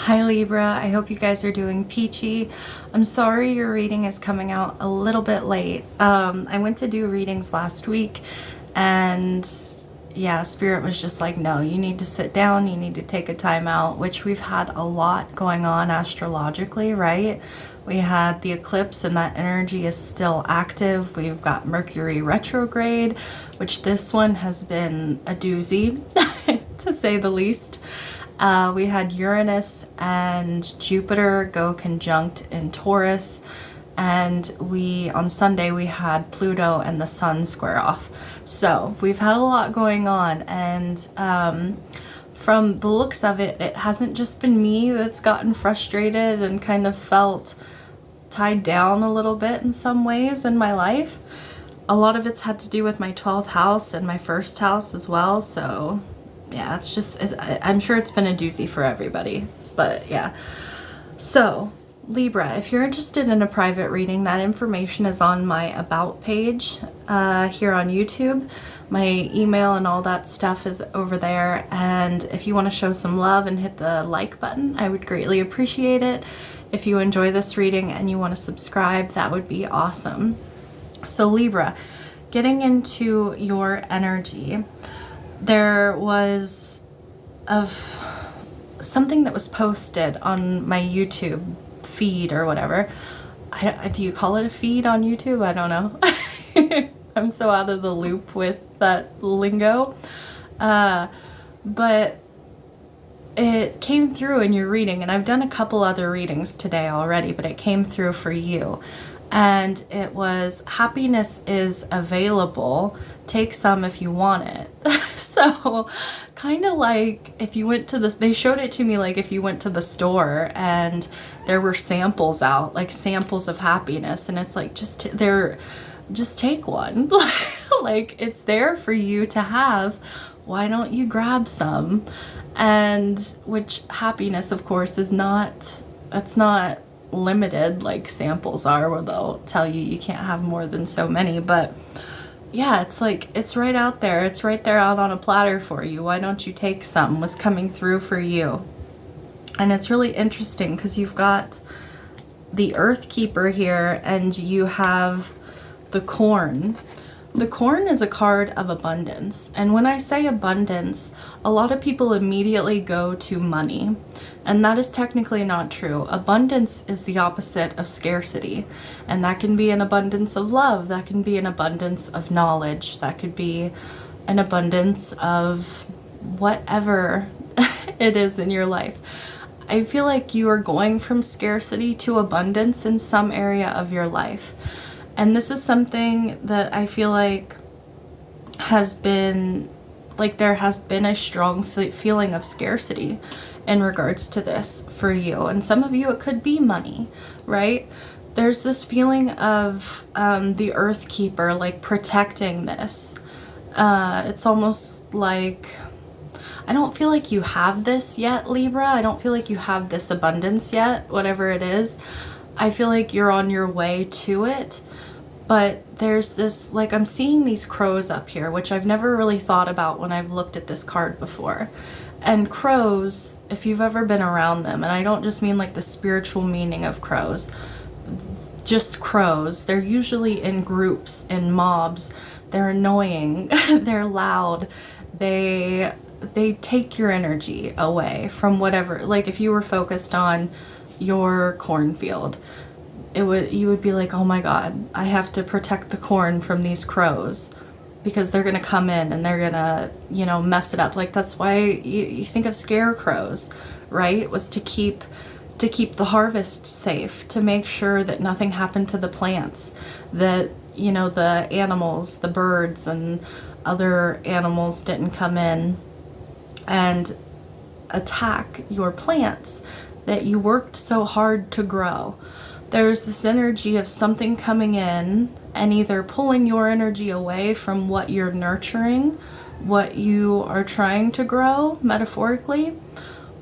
Hi Libra, I hope you guys are doing peachy. I'm sorry your reading is coming out a little bit late. I went to do readings last week and yeah, Spirit was just like, no, you need to sit down, you need to take a time out, which we've had a lot going on astrologically, right? We had the eclipse and that energy is still active. We've got Mercury retrograde, which this one has been a doozy, to say the least. We had Uranus and Jupiter go conjunct in Taurus, and on Sunday we had Pluto and the Sun square off. So we've had a lot going on, and from the looks of it, it hasn't just been me that's gotten frustrated and kind of felt tied down a little bit in some ways in my life. A lot of it's had to do with my 12th house and my first house as well, so yeah, I'm sure it's been a doozy for everybody, but yeah. So Libra, if you're interested in a private reading, that information is on my about page here on YouTube. My email and all that stuff is over there, and if you want to show some love and hit the like button, I would greatly appreciate it. If you enjoy this reading and you want to subscribe, that would be awesome. So Libra, getting into your energy, there was something that was posted on my YouTube feed or whatever. Do you call it a feed on YouTube? I don't know. I'm so out of the loop with that lingo. But it came through in your reading, and I've done a couple other readings today already, but it came through for you. And it was, happiness is available. Take some if you want it. So kind of like if you went to they showed it to me like if you went to the store and there were samples out, like samples of happiness, and it's like, just take one. Like, it's there for you to have. Why don't you grab some? And which happiness, of course, it's not limited like samples are, where they'll tell you you can't have more than so many. But yeah, it's like, it's right out there. It's right there out on a platter for you. Why don't you take some? Was coming through for you. And it's really interesting because you've got the Earth Keeper here and you have the Corn. The Corn is a card of abundance. And when I say abundance, a lot of people immediately go to money. And that is technically not true. Abundance is the opposite of scarcity. And that can be an abundance of love. That can be an abundance of knowledge. That could be an abundance of whatever it is in your life. I feel like you are going from scarcity to abundance in some area of your life. And this is something that I feel like there has been a strong feeling of scarcity in regards to this for you. And some of you, it could be money, right? There's this feeling of the Earth Keeper, like protecting this. It's almost like, I don't feel like you have this yet, Libra. I don't feel like you have this abundance yet, whatever it is. I feel like you're on your way to it. But there's this, like, I'm seeing these crows up here, which I've never really thought about when I've looked at this card before. And crows, if you've ever been around them, and I don't just mean like the spiritual meaning of crows, just crows, they're usually in groups, in mobs. They're annoying, they're loud, they take your energy away from whatever, like if you were focused on your cornfield, you would be like, oh my God, I have to protect the corn from these crows because they're gonna come in and they're gonna, mess it up. Like, that's why you think of scarecrows, right? It was to keep the harvest safe, to make sure that nothing happened to the plants, that, the animals, the birds and other animals didn't come in and attack your plants that you worked so hard to grow. There's this energy of something coming in and either pulling your energy away from what you're nurturing, what you are trying to grow, metaphorically,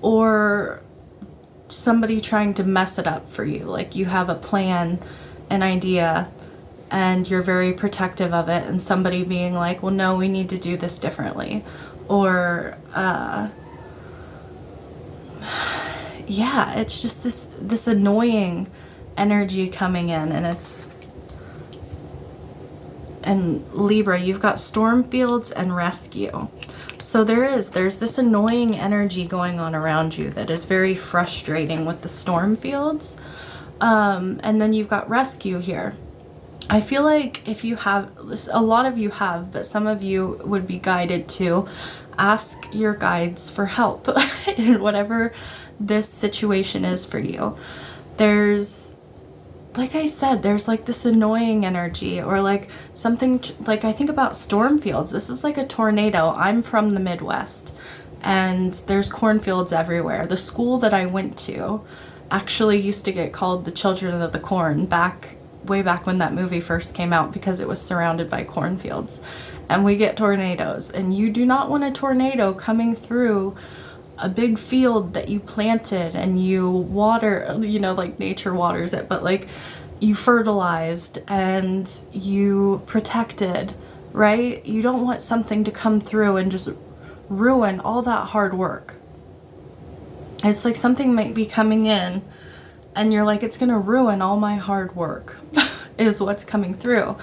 or somebody trying to mess it up for you. Like, you have a plan, an idea, and you're very protective of it, and somebody being like, well, no, we need to do this differently. Or yeah, it's just this annoying energy coming in, and Libra, you've got storm fields and rescue. So there's this annoying energy going on around you that is very frustrating with the storm fields. And then you've got rescue here. I feel like if you have, a lot of you have, but some of you would be guided to ask your guides for help in whatever this situation is for you. There's, like I said, there's like this annoying energy, or like something, like I think about storm fields. This is like a tornado. I'm from the Midwest, and there's cornfields everywhere. The school that I went to actually used to get called the Children of the Corn way back when that movie first came out, because it was surrounded by cornfields. And we get tornadoes, and you do not want a tornado coming through a big field that you planted and you water, like nature waters it, but like you fertilized and you protected, right? You don't want something to come through and just ruin all that hard work. It's like something might be coming in and you're like, it's gonna ruin all my hard work is what's coming through.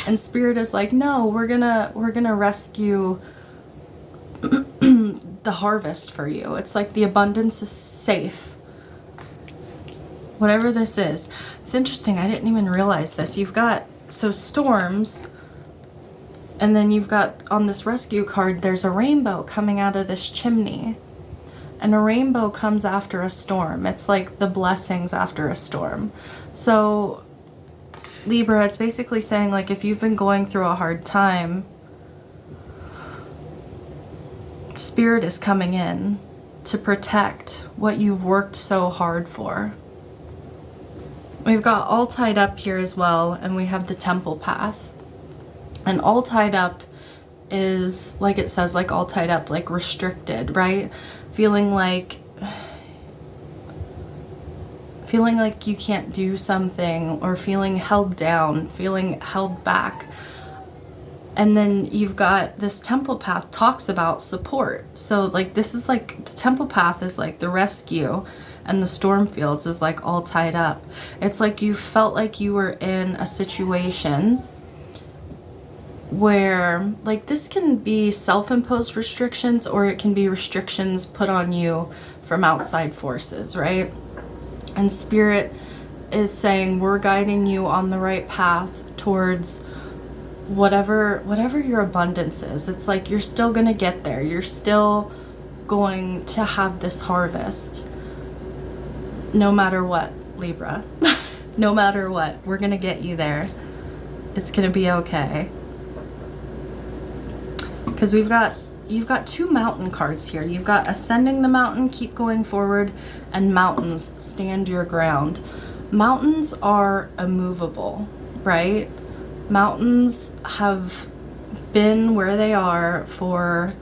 And Spirit is like, no, we're gonna rescue the harvest for you. It's like the abundance is safe. Whatever this is. It's interesting, I didn't even realize this. You've got, so storms, and then you've got on this rescue card, there's a rainbow coming out of this chimney. And a rainbow comes after a storm. It's like the blessings after a storm. So Libra, it's basically saying, like, if you've been going through a hard time, Spirit is coming in to protect what you've worked so hard for. We've got all tied up here as well, and we have the temple path. And all tied up is, like it says, like all tied up, like restricted, right? Feeling like you can't do something, or feeling held down, feeling held back. And then you've got this temple path talks about support. So like this is like, the temple path is like the rescue, and the storm fields is like all tied up. It's like you felt like you were in a situation where, like, this can be self-imposed restrictions, or it can be restrictions put on you from outside forces, right? And Spirit is saying, we're guiding you on the right path towards whatever your abundance is. It's like you're still gonna get there. You're still going to have this harvest. No matter what, Libra. No matter what, we're gonna get you there. It's gonna be okay. Because you've got two mountain cards here. You've got ascending the mountain, keep going forward, and mountains, stand your ground. Mountains are immovable, right? Mountains have been where they are for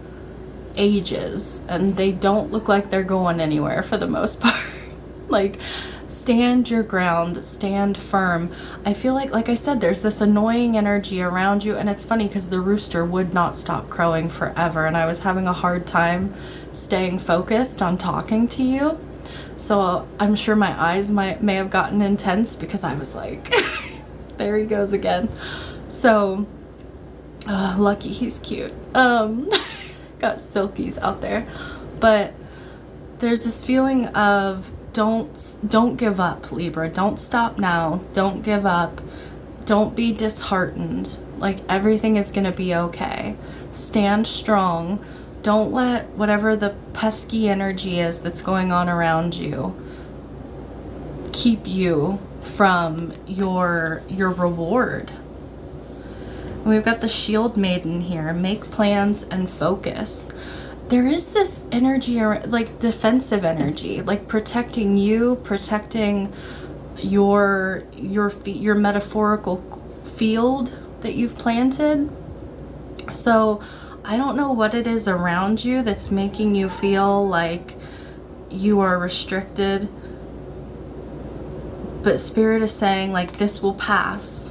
ages, and they don't look like they're going anywhere for the most part. Like, stand your ground, stand firm. I feel like I said, there's this annoying energy around you, and it's funny because the rooster would not stop crowing forever, and I was having a hard time staying focused on talking to you. So I'm sure my eyes may have gotten intense, because I was like, there he goes again. So, lucky he's cute. Got silkies out there. But there's this feeling of, don't give up, Libra. Don't stop now. Don't give up. Don't be disheartened. Like, everything is gonna be okay. Stand strong. Don't let whatever the pesky energy is that's going on around you keep you from your reward. And we've got the Shield Maiden here. Make plans and focus. There is this energy, like defensive energy, like protecting you, protecting your metaphorical field that you've planted. So I don't know what it is around you that's making you feel like you are restricted, but Spirit is saying, like, this will pass.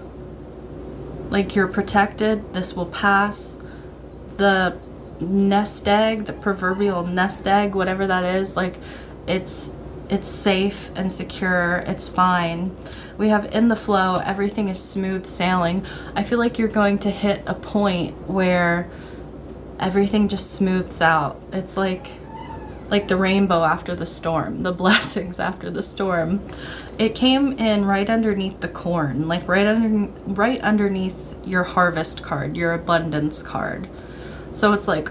Like, you're protected, this will pass. The nest egg, the proverbial nest egg, whatever that is, like, it's it's safe and secure. It's fine. We have in the flow, everything is smooth sailing. I feel like you're going to hit a point where everything just smooths out. It's like the rainbow after the storm, the blessings after the storm. It came in right underneath the corn, like right underneath your harvest card, your abundance card. So it's like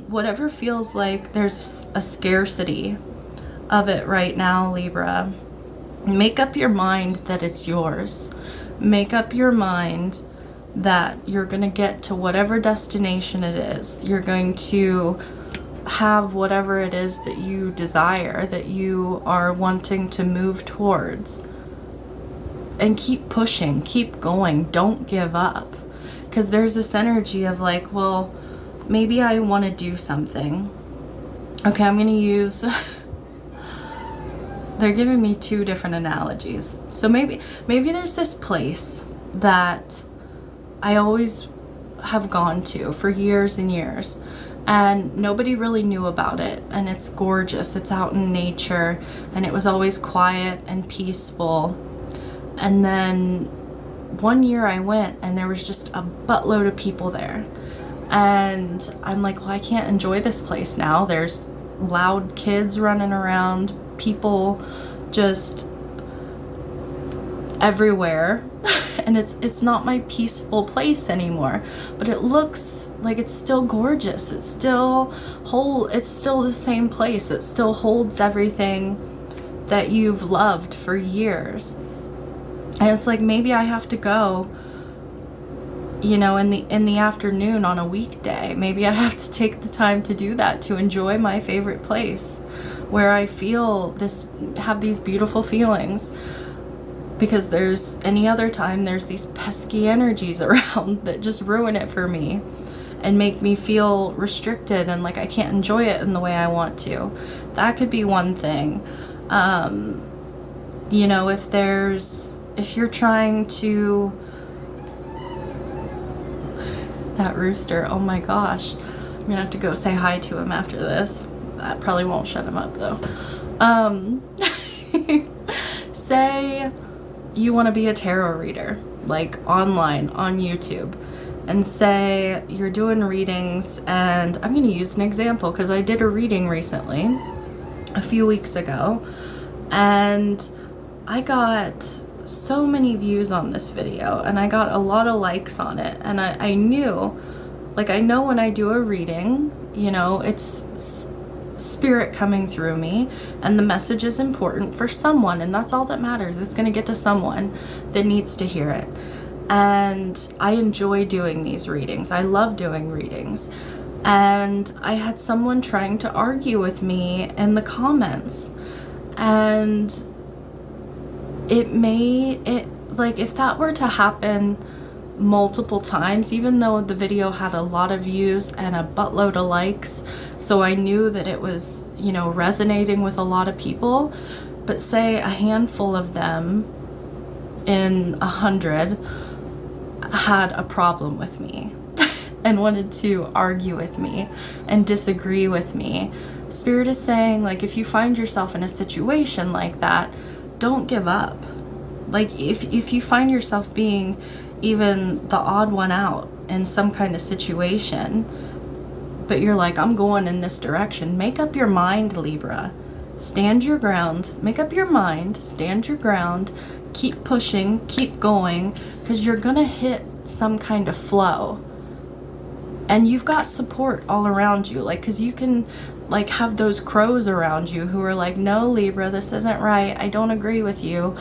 whatever feels like there's a scarcity of it right now, Libra, make up your mind that it's yours. Make up your mind that you're going to get to whatever destination it is. You're going to have whatever it is that you desire, that you are wanting to move towards. And keep pushing, keep going, don't give up. Because there's this energy of like, well, maybe I want to do something. Okay, I'm going to use... They're giving me two different analogies. So maybe there's this place that I always have gone to for years and years, and nobody really knew about it, and it's gorgeous. It's out in nature, and it was always quiet and peaceful. And then one year I went, and there was just a buttload of people there. And I'm like, well, I can't enjoy this place now. There's loud kids running around, people just everywhere. And it's not my peaceful place anymore, but it looks like it's still gorgeous. It's still the same place. It still holds everything that you've loved for years. And it's like, maybe I have to go, you know, in the afternoon on a weekday. Maybe I have to take the time to do that, to enjoy my favorite place where I have these beautiful feelings. Because there's any other time, there's these pesky energies around that just ruin it for me and make me feel restricted and like I can't enjoy it in the way I want to. That could be one thing. You know, if you're trying to... That rooster, oh my gosh. I'm gonna have to go say hi to him after this. That probably won't shut him up though. Say you want to be a tarot reader, like online on YouTube, and say you're doing readings, and I'm going to use an example because I did a reading recently, a few weeks ago, and I got so many views on this video, and I got a lot of likes on it, and I knew, like, I know when I do a reading, you know, it's spirit coming through me, and the message is important for someone, and that's all that matters. It's going to get to someone that needs to hear it. And I enjoy doing these readings. I love doing readings. And I had someone trying to argue with me in the comments, and like, if that were to happen multiple times, even though the video had a lot of views and a buttload of likes, so I knew that it was, you know, resonating with a lot of people, but say a handful of them in 100 had a problem with me and wanted to argue with me and disagree with me. Spirit is saying, like, if you find yourself in a situation like that, don't give up. Like, if you find yourself being even the odd one out in some kind of situation, but you're like, I'm going in this direction, make up your mind, Libra. Stand your ground. Make up your mind. Stand your ground. Keep pushing. Keep going. Because you're going to hit some kind of flow. And you've got support all around you. Like, because you can, like, have those crows around you who are like, no, Libra, this isn't right. I don't agree with you.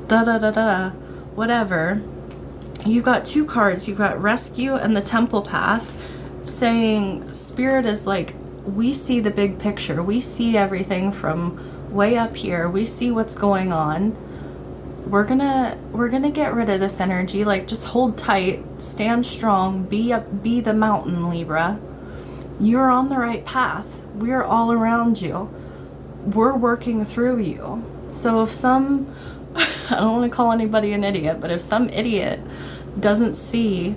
Da-da-da-da. Whatever. You got two cards. You got Rescue and the Temple Path, saying Spirit is like, we see the big picture. We see everything from way up here. We see what's going on. We're gonna get rid of this energy. Like, just hold tight, stand strong, be the mountain, Libra. You're on the right path. We're all around you. We're working through you. So if some, I don't want to call anybody an idiot, but if some idiot doesn't see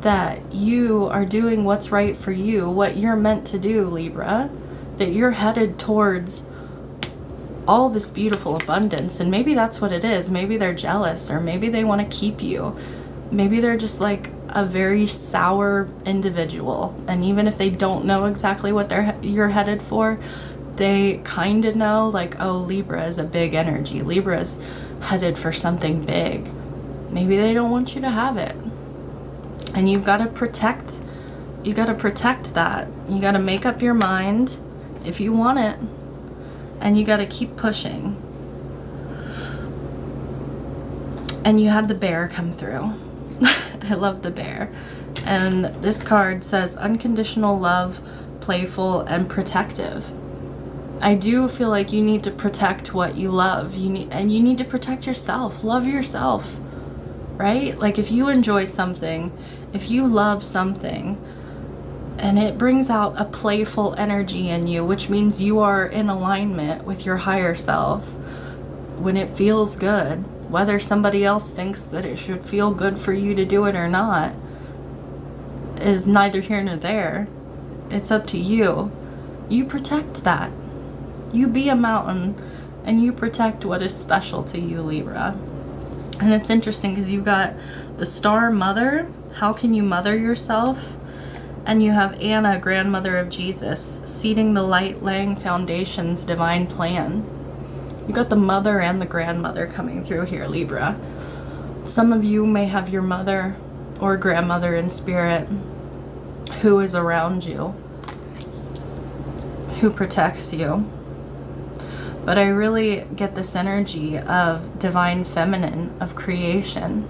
that you are doing what's right for you, what you're meant to do, Libra, that you're headed towards all this beautiful abundance. And maybe that's what it is. Maybe they're jealous, or maybe they want to keep you. Maybe they're just like a very sour individual. And even if they don't know exactly what you're headed for, they kind of know, like, oh, Libra is a big energy. Libra is headed for something big. Maybe they don't want you to have it. And you've got to protect that. You got to make up your mind if you want it. And you got to keep pushing. And you had the bear come through. I love the bear. And this card says unconditional love, playful, and protective. I do feel like you need to protect what you love. You need to protect yourself. Love yourself, right? Like, if you enjoy something, if you love something, and it brings out a playful energy in you, which means you are in alignment with your higher self, when it feels good, whether somebody else thinks that it should feel good for you to do it or not, is neither here nor there. It's up to you. You protect that. You be a mountain, and you protect what is special to you, Libra. And it's interesting because you've got the star mother. How can you mother yourself? And you have Anna, grandmother of Jesus, seeding the light, laying foundations, divine plan. You got the mother and the grandmother coming through here, Libra. Some of you may have your mother or grandmother in spirit who is around you, who protects you. But I really get this energy of divine feminine, of creation,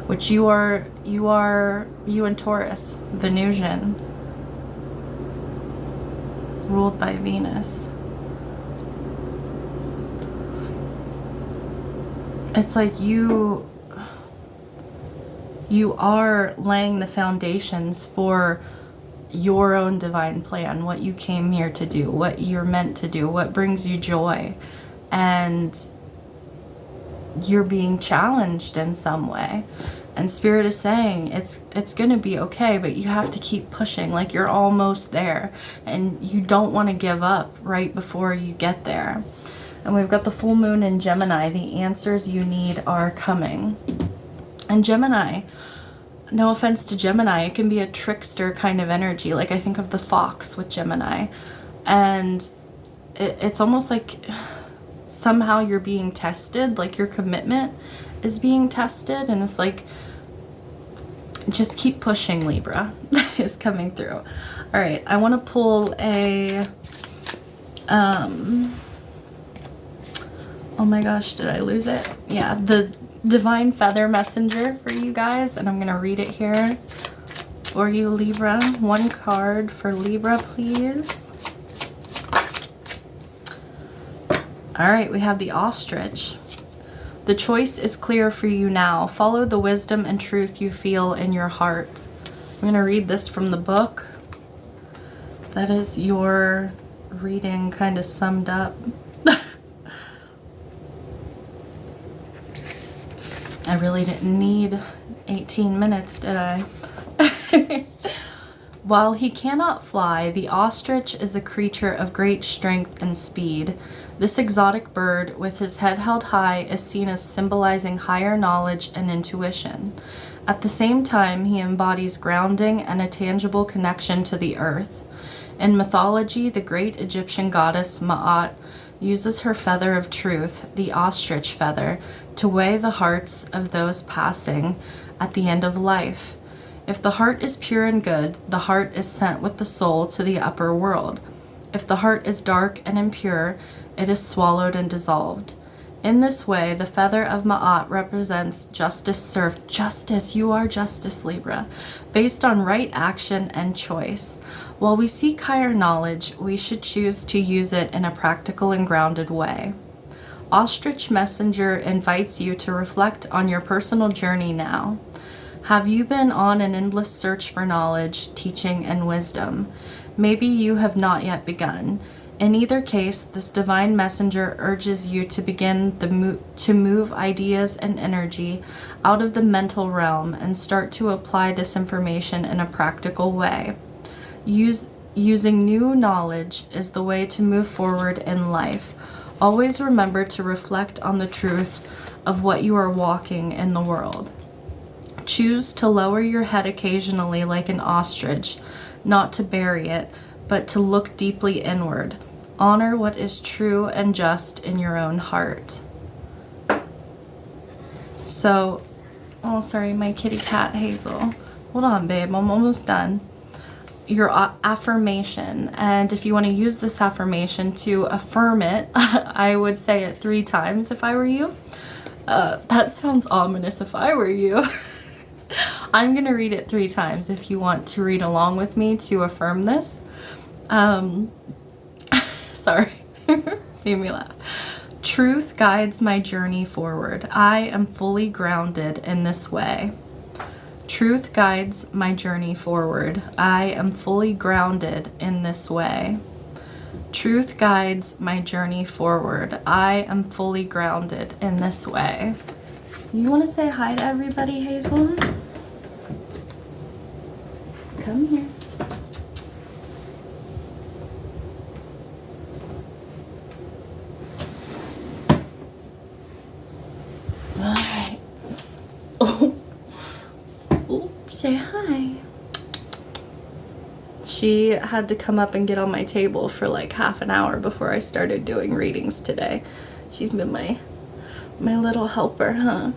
which you and Taurus, Venusian, ruled by Venus. It's like you are laying the foundations for your own divine plan, what you came here to do, what you're meant to do, what brings you joy. And you're being challenged in some way. And Spirit is saying it's going to be okay, but you have to keep pushing. Like, you're almost there, and you don't want to give up right before you get there. And we've got the full moon in Gemini. The answers you need are coming. And Gemini, no offense to Gemini, it can be a trickster kind of energy. Like, I think of the fox with Gemini. And it's almost like somehow you're being tested, like your commitment is being tested. And it's like, just keep pushing, Libra, is coming through. All right, I want to pull a, oh my gosh, did I lose it? Yeah, the Divine Feather Messenger for you guys, and I'm going to read it here for you, Libra. One card for Libra, please. All right, we have the ostrich. The choice is clear for you now. Follow the wisdom and truth you feel in your heart. I'm going to read this from the book. That is your reading kind of summed up. I really didn't need 18 minutes, did I? While he cannot fly, the ostrich is a creature of great strength and speed. This exotic bird, with his head held high, is seen as symbolizing higher knowledge and intuition. At the same time, he embodies grounding and a tangible connection to the earth. In mythology, the great Egyptian goddess Ma'at uses her feather of truth, the ostrich feather, to weigh the hearts of those passing at the end of life. If the heart is pure and good, the heart is sent with the soul to the upper world. If the heart is dark and impure, it is swallowed and dissolved. In this way, the feather of Ma'at represents justice served. Justice, you are justice, Libra, based on right action and choice. While we seek higher knowledge, we should choose to use it in a practical and grounded way. Ostrich Messenger invites you to reflect on your personal journey now. Have you been on an endless search for knowledge, teaching, and wisdom? Maybe you have not yet begun. In either case, this divine messenger urges you to begin to move ideas and energy out of the mental realm and start to apply this information in a practical way. Using new knowledge is the way to move forward in life. Always remember to reflect on the truth of what you are walking in the world. Choose to lower your head occasionally like an ostrich, not to bury it, but to look deeply inward. Honor what is true and just in your own heart. So, oh, sorry, my kitty cat, Hazel. Hold on, babe, I'm almost done. Your affirmation, and if you want to use this affirmation to affirm it, I would say it 3 times if I were you. That sounds ominous if I were you. I'm gonna read it 3 times if you want to read along with me to affirm this. Sorry, made me laugh. Truth guides my journey forward. I am fully grounded in this way. Truth guides my journey forward. I am fully grounded in this way. Truth guides my journey forward. I am fully grounded in this way. Do you want to say hi to everybody, Hazel? Come here. All right. Oh. Say hi. She had to come up and get on my table for like half an hour before I started doing readings today. She's been my little helper, huh?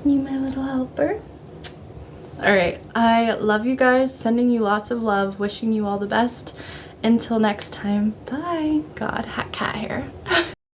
You my little helper? All right, I love you guys, sending you lots of love, wishing you all the best. Until next time, bye. God, cat hair.